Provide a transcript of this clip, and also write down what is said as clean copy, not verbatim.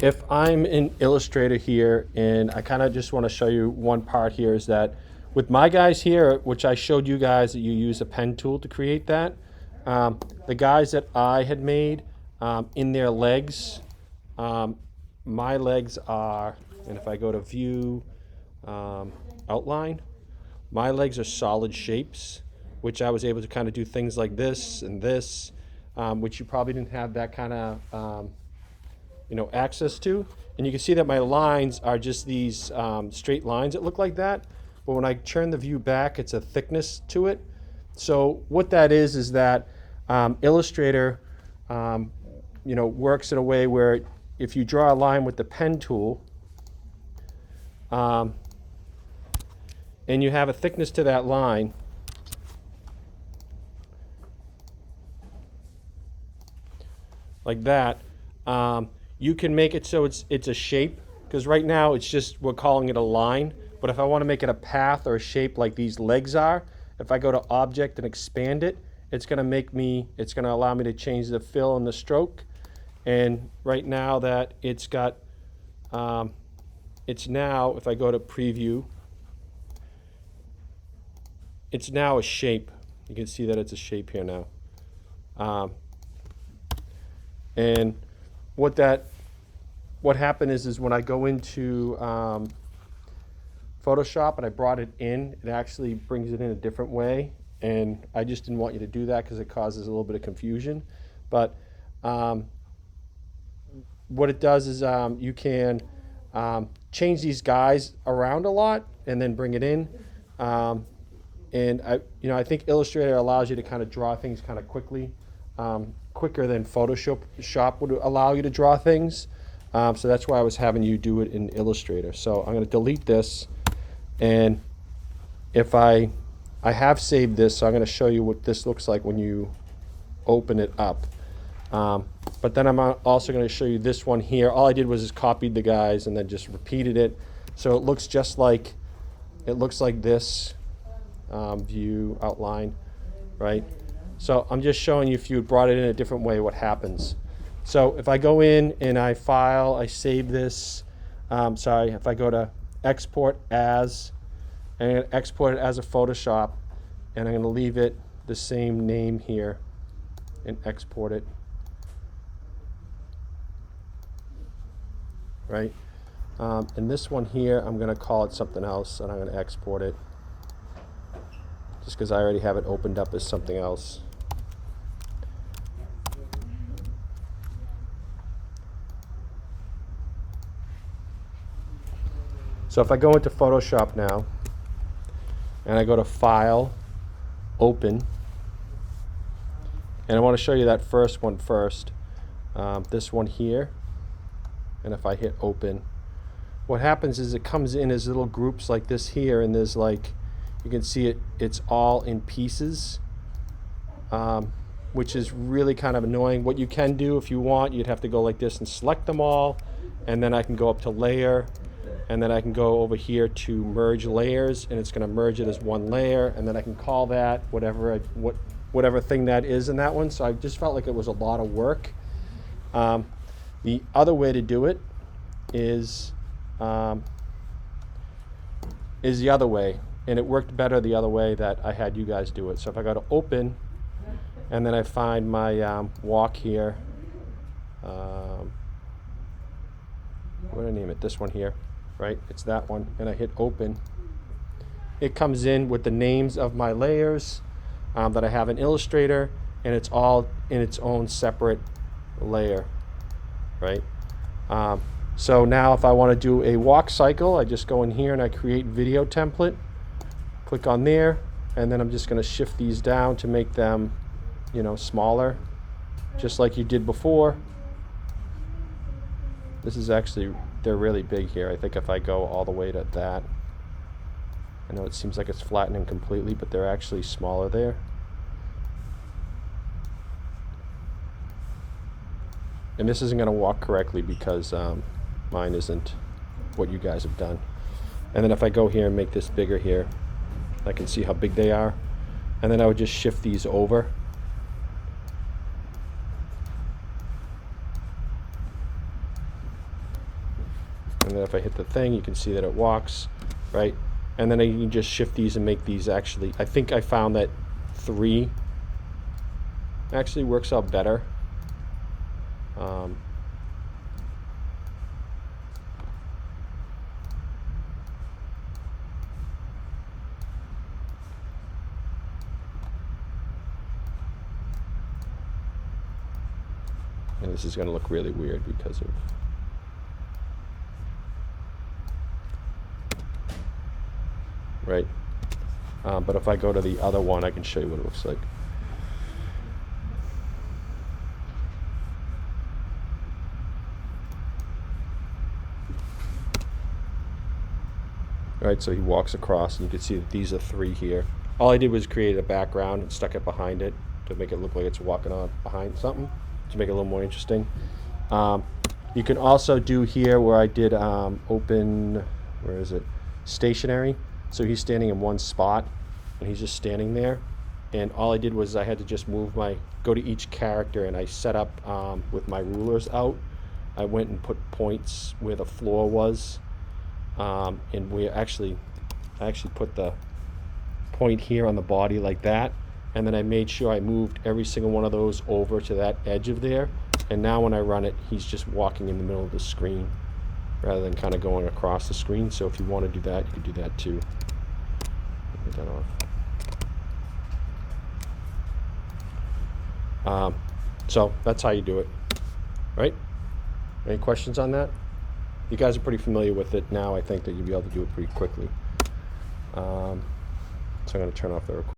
if I'm in Illustrator here, and I kind of just want to show you one part here, is that with my guys here, which I showed you guys that you use a pen tool to create that, the guys that I had made in their legs, my legs are, and if I go to view outline, my legs are solid shapes, which I was able to kind of do things like this and this, which you probably didn't have that kind of access to. And you can see that my lines are just these straight lines that look like that. But when I turn the view back, it's a thickness to it. So what that is that Illustrator, works in a way where if you draw a line with the pen tool, and you have a thickness to that line, like that, you can make it so it's a shape, because right now it's just, we're calling it a line. But if I want to make it a path or a shape like these legs are, if I go to object and expand it, it's going to allow me to change the fill and the stroke. And right now that it's got, it's now, if I go to preview, it's now a shape. You can see that it's a shape here now. And what happened is when I go into Photoshop and I brought it in, it actually brings it in a different way. And I just didn't want you to do that because it causes a little bit of confusion. But what it does is you can change these guys around a lot and then bring it in. And I think Illustrator allows you to kind of draw things kind of quickly, quicker than Photoshop would allow you to draw things. So that's why I was having you do it in Illustrator. So I'm going to delete this, and if I have saved this, so I'm going to show you what this looks like when you open it up. But then I'm also going to show you this one here. All I did was just copied the guys and then just repeated it, so it looks just like this. View outline, right? So I'm just showing you, if you brought it in a different way, what happens. So if I go in and I save this, if I go to export as, and I'm going to export it as a Photoshop, and I'm going to leave it the same name here and export it, right? And this one here, I'm going to call it something else, and I'm going to export it just because I already have it opened up as something else. So if I go into Photoshop now, and I go to File, Open, and I want to show you that first one first, this one here, and if I hit Open, what happens is it comes in as little groups like this here, and there's like, you can see it's all in pieces, which is really kind of annoying. What you can do if you want, you'd have to go like this and select them all, and then I can go up to Layer, and then I can go over here to Merge Layers, and it's going to merge it as one layer, and then I can call that whatever thing that is in that one. So I just felt like it was a lot of work. The other way to do it is the other way. And it worked better the other way that I had you guys do it. So if I go to Open, and then I find my walk here, what do I name it? This one here, right? It's that one. And I hit Open. It comes in with the names of my layers that I have in Illustrator, and it's all in its own separate layer, right? So now if I want to do a walk cycle, I just go in here and I create video template. Click on there, and then I'm just going to shift these down to make them, smaller, just like you did before. This is actually, they're really big here. I think if I go all the way to that, I know it seems like it's flattening completely, but they're actually smaller there. And this isn't going to walk correctly because mine isn't what you guys have done. And then if I go here and make this bigger here, I can see how big they are, and then I would just shift these over, And then if I hit the thing, you can see that it walks, right? And then you can just shift these and make these actually, I think I found that 3 actually works out better. And this is going to look really weird because of right. But if I go to the other one, I can show you what it looks like. All right, so he walks across, and you can see that these are 3 here. All I did was create a background and stuck it behind it to make it look like it's walking on behind something, to make it a little more interesting. You can also do here where I did open, where is it? Stationary. So he's standing in one spot, and he's just standing there. And all I did was I had to just go to each character, and I set up with my rulers out. I went and put points where the floor was. And I actually put the point here on the body like that, and then I made sure I moved every single one of those over to that edge of there, and now when I run it, he's just walking in the middle of the screen rather than kind of going across the screen. So if you want to do that, you can do that too. Get that off. So that's how you do it, right? Any questions on that? You guys are pretty familiar with it now. I think that you'll be able to do it pretty quickly. So I'm going to turn off the recording.